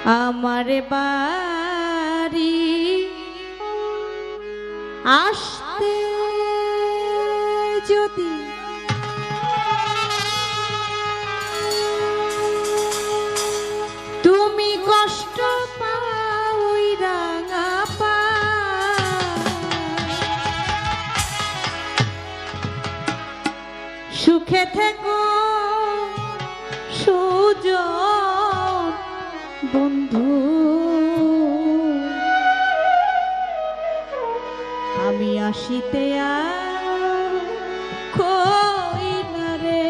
আমার বাড়ি আসতে যদি তুমি কষ্ট পাও ওই রাঙা পা সুখে থেকো সুজন বন্ধু আমি আসিতে আর কই না রে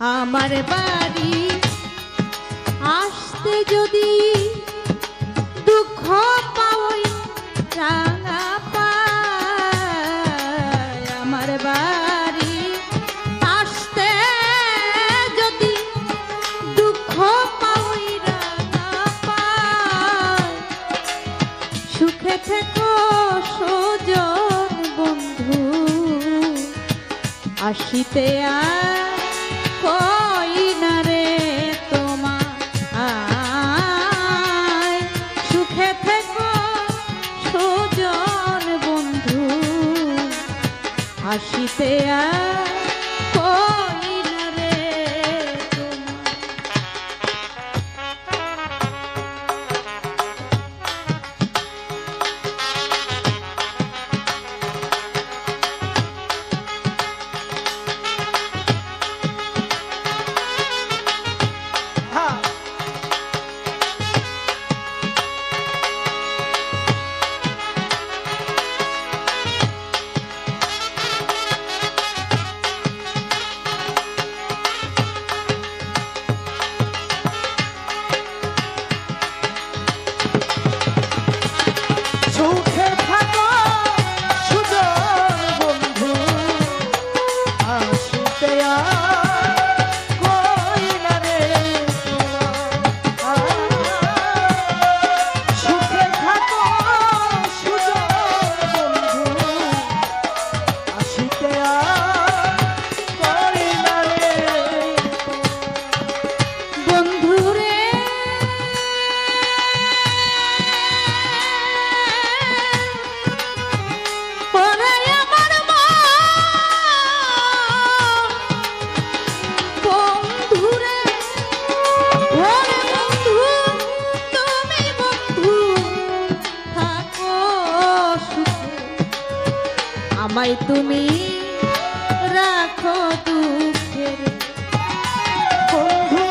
আমার বাড়ি আসতে যদি দুঃখ পাওই রাঙা পায় আমার বাড়ি আসতে যদি দুঃখ পাওই রাঙা পায় সুখে থেকো সুজন বন্ধু আসিতে আর কই না রে তোমায় সুখে থেকো সুজন বন্ধু আসিতে আর কই না রে আমায় তুমি রাখো দুঃখের বন্ধু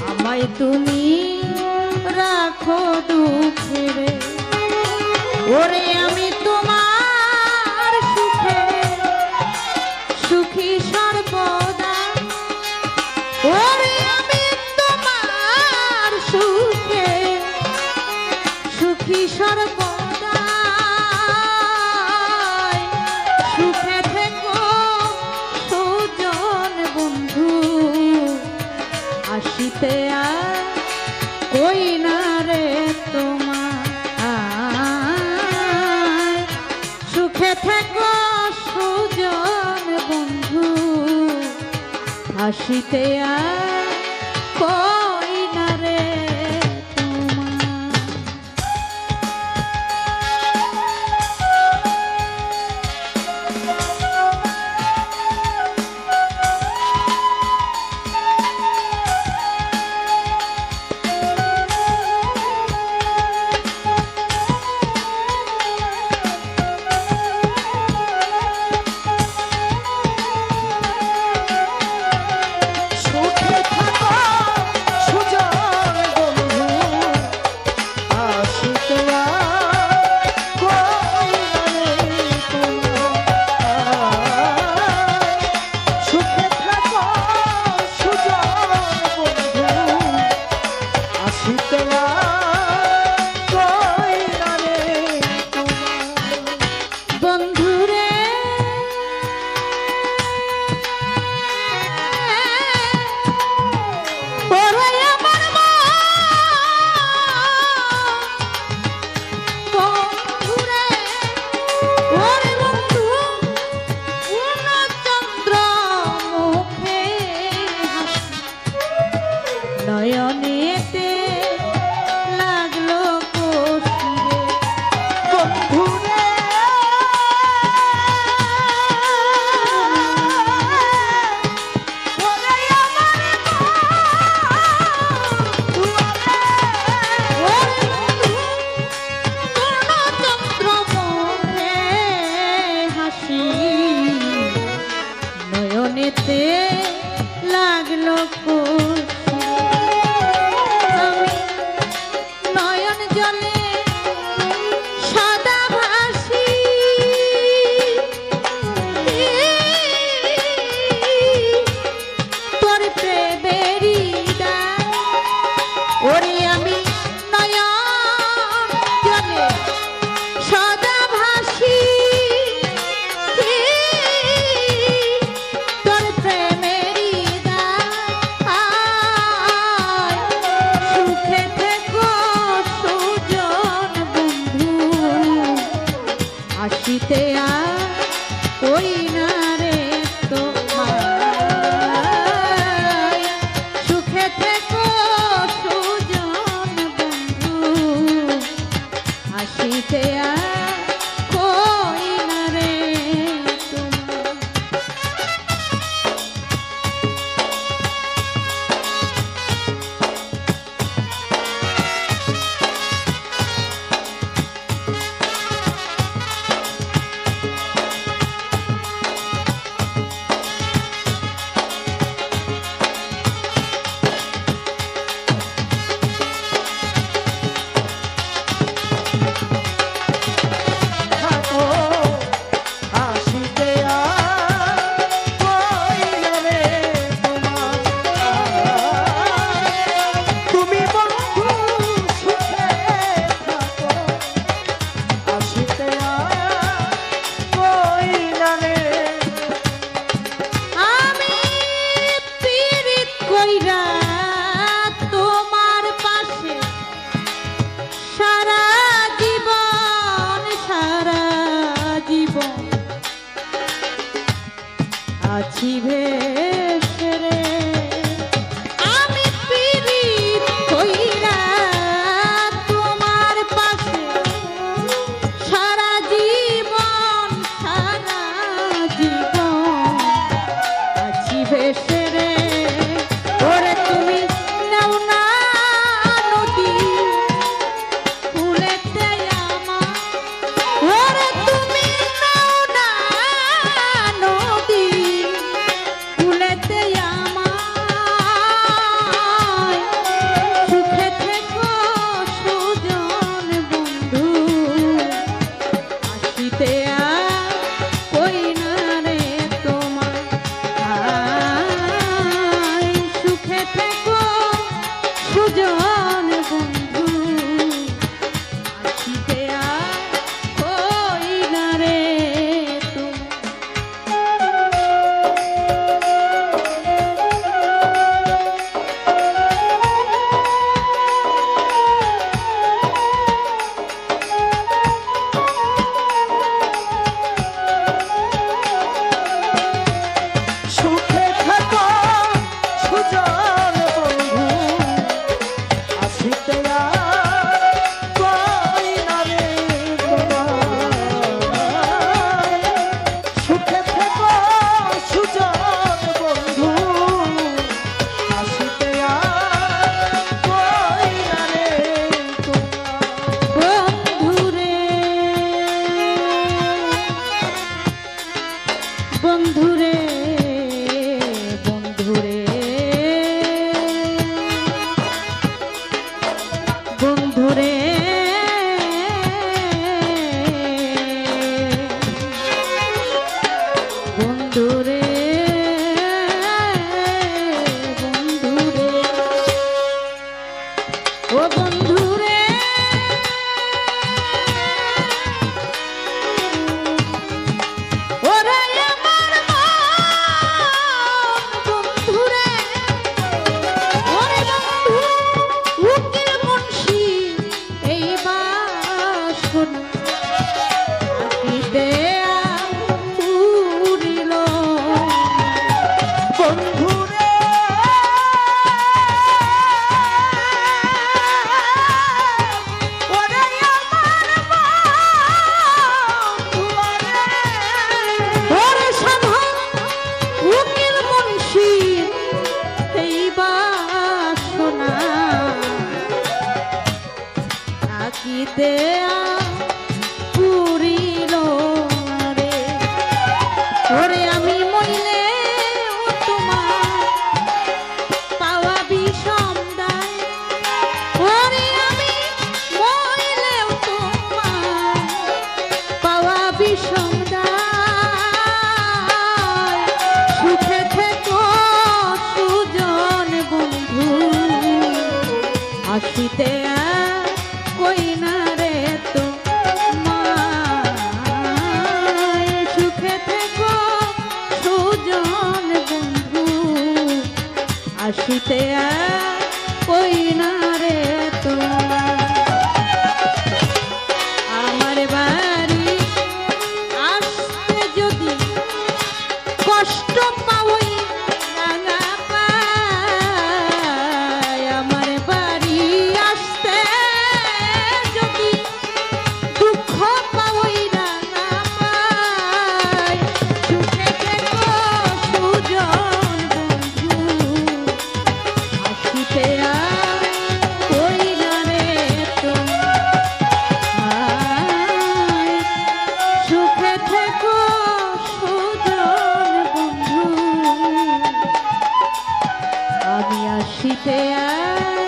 আমায় তুমি রাখো দুঃখের ওরে আমি তোমার সুখে সুখী সর্বদা ওরে আমি তোমার সুখে সুখী সর্বদা সুখে থেকো সুজন বন্ধু আসিতে আর কই না রে তোমায় সুখে থেকো সুজন বন্ধু আসিতে আর কই না রে তোমার আসিতে কইরা রে বন্ধুরে ওরে আমার বন্ধুরে ওরে বন্ধু পূর্ণচন্দ্র মুখে নয়নেতে লাগলো কষিরে বন্ধুরে ওরে আমার পূর্ণচন্দ্র মুখে হাসি নয়নেতে লাগলো কষি আমি নয়ন জলে সদা ভাসি তোর প্রেমেরই দান ওরে আমি নয়ন জলে সদা ভাসি তোর প্রেমেরই দান সুখে থেকো সুজন বন্ধু আসিতে ওই না রে তোমায় সুখে থেকো সুজন বন্ধু আসিতে ওই না রে তোমায় আসিতে কইরা রে তুমি বন্ধু সুখে থাকো আসিতে কইরা রে আমি পীড়িত কইরা তোমার পাশে সারা জীবন আছি ভেসে রে আমি পীড়িত কইরা তোমার পাশে সারা জীবন আছি ভেসে রে ওরে তুমি নাও না নদী ফুলেতে আমার ওরে তুমি নাও না নদী ফুলেতে আমার সুখে থেকো সুজন বন্ধু আসিতে কই না রে তোমার সুখে থেকো সুজন বন্ধু আসিতে কই না রে সুখে থাকো সুজন বন্ধু আসিতে কইরা রে সুখে থাকো সুজন বন্ধু আসিতে কইরা রে বন্ধুরে বন্ধুরে বন্ধুরে ও বন্ধু রে ওরে আমার বন্ধু রে ওরে বন্ধু উকিল মুন্সি এই বাসন আকি দেয়া পুরিল বন্ধু রে ওরে আমার বন্ধু রে ওরে সাধু উকিল মুন্সি এই বাসনা আকি দেয়া পুরিল রে ওরে আমি মইলে ও তোমার পাওয়া বিষম দায় ওরে আমি মইলে ও তোমার পাওয়া বিষম দায় সুখে থেকো সুজন বন্ধু আসিতে আর কই না রে তো সুখে থেকো সুজন বন্ধু আসিতে আর কই না রে তো আমার বাড়ি আসতে যদি কষ্ট পাওই রাঙা পায় আমার বাড়ি আসতে যদি দুঃখ পাওই রাঙা পায় সুখে থেকো সুজন বন্ধু আসিতে আর কই না রে তোমায় সুখে থেকো সুজন বন্ধু আমি আসিতে আর